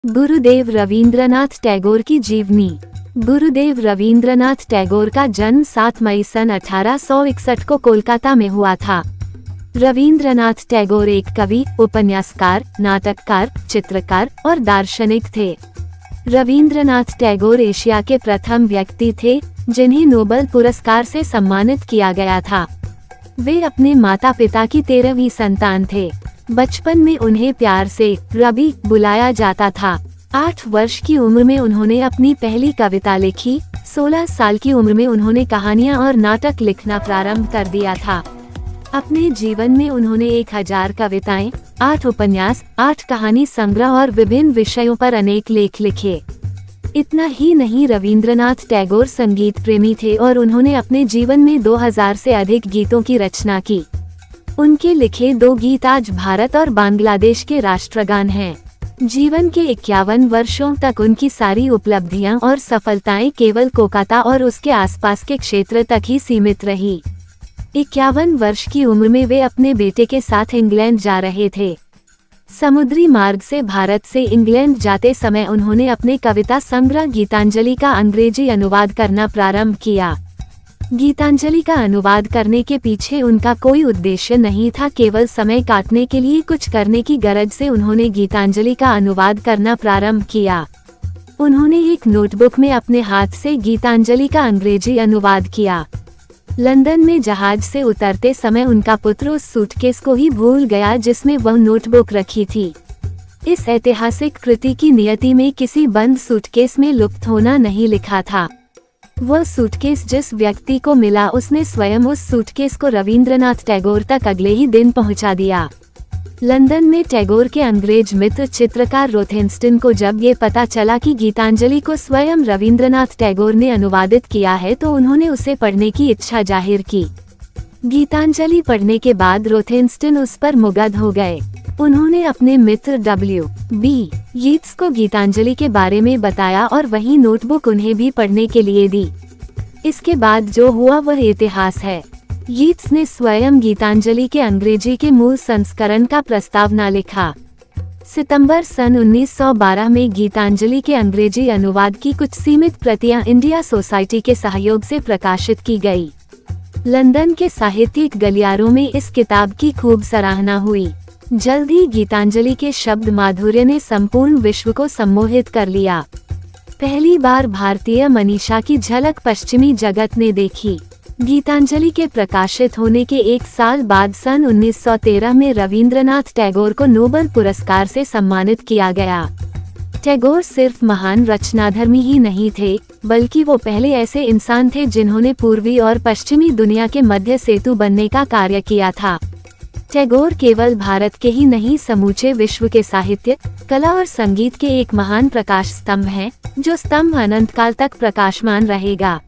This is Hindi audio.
गुरुदेव रवींद्रनाथ टैगोर की जीवनी। गुरुदेव रवींद्रनाथ टैगोर का जन्म 7 मई सन 1861 को कोलकाता में हुआ था। रवींद्रनाथ टैगोर एक कवि, उपन्यासकार, नाटककार, चित्रकार और दार्शनिक थे। रवींद्रनाथ टैगोर एशिया के प्रथम व्यक्ति थे जिन्हें नोबेल पुरस्कार से सम्मानित किया गया था। वे अपने माता पिता की 13वीं संतान थे। बचपन में उन्हें प्यार से रवि बुलाया जाता था। 8 वर्ष की उम्र में उन्होंने अपनी पहली कविता लिखी। 16 साल की उम्र में उन्होंने कहानियां और नाटक लिखना प्रारंभ कर दिया था। अपने जीवन में उन्होंने 1000 कविताएं, 8 उपन्यास, 8 कहानी संग्रह और विभिन्न विषयों पर अनेक लेख लिखे। इतना ही नहीं, रवींद्रनाथ टैगोर संगीत प्रेमी थे और उन्होंने अपने जीवन में 2000 से अधिक गीतों की रचना की। उनके लिखे 2 गीत आज भारत और बांग्लादेश के राष्ट्रगान हैं। जीवन के 51 वर्षों तक उनकी सारी उपलब्धियां और सफलताएं केवल कोलकाता और उसके आसपास के क्षेत्र तक ही सीमित रही। 51 वर्ष की उम्र में वे अपने बेटे के साथ इंग्लैंड जा रहे थे। समुद्री मार्ग से भारत से इंग्लैंड जाते समय उन्होंने अपने कविता संग्रह गीतांजलि का अंग्रेजी अनुवाद करना प्रारंभ किया। गीतांजलि का अनुवाद करने के पीछे उनका कोई उद्देश्य नहीं था, केवल समय काटने के लिए कुछ करने की गरज से उन्होंने गीतांजलि का अनुवाद करना प्रारंभ किया। उन्होंने एक नोटबुक में अपने हाथ से गीतांजलि का अंग्रेजी अनुवाद किया। लंदन में जहाज से उतरते समय उनका पुत्र उस सूटकेस को ही भूल गया जिसमें वह नोटबुक रखी थी। इस ऐतिहासिक कृति की नियति में किसी बंद सूटकेस में लुप्त होना नहीं लिखा था। वह सूटकेस जिस व्यक्ति को मिला उसने स्वयं उस सूटकेस को रवींद्रनाथ टैगोर तक अगले ही दिन पहुंचा दिया। लंदन में टैगोर के अंग्रेज मित्र चित्रकार रोथेंस्टन को जब ये पता चला कि गीतांजलि को स्वयं रवींद्रनाथ टैगोर ने अनुवादित किया है तो उन्होंने उसे पढ़ने की इच्छा जाहिर की। गीतांजलि पढ़ने के बाद रोथेंस्टन उस पर मुग्ध हो गए। उन्होंने अपने मित्र W.B. यीट्स को गीतांजलि के बारे में बताया और वही नोटबुक उन्हें भी पढ़ने के लिए दी। इसके बाद जो हुआ वह इतिहास है। यीट्स ने स्वयं गीतांजलि के अंग्रेजी के मूल संस्करण का प्रस्तावना लिखा। सितंबर सन 1912 में गीतांजलि के अंग्रेजी अनुवाद की कुछ सीमित प्रतियां इंडिया सोसाइटी के सहयोग से प्रकाशित की गई। लंदन के साहित्यिक गलियारों में इस किताब की खूब सराहना हुई। जल्द ही गीतांजलि के शब्द माधुर्य ने संपूर्ण विश्व को सम्मोहित कर लिया। पहली बार भारतीय मनीषा की झलक पश्चिमी जगत ने देखी। गीतांजलि के प्रकाशित होने के 1 साल बाद सन 1913 में रवींद्रनाथ टैगोर को नोबेल पुरस्कार से सम्मानित किया गया। टैगोर सिर्फ महान रचनाधर्मी ही नहीं थे, बल्कि वो पहले ऐसे इंसान थे जिन्होंने पूर्वी और पश्चिमी दुनिया के मध्य सेतु बनने का कार्य किया था। टैगोर केवल भारत के ही नहीं, समूचे विश्व के साहित्य, कला और संगीत के एक महान प्रकाश स्तंभ हैं, जो स्तंभ अनंत काल तक प्रकाशमान रहेगा।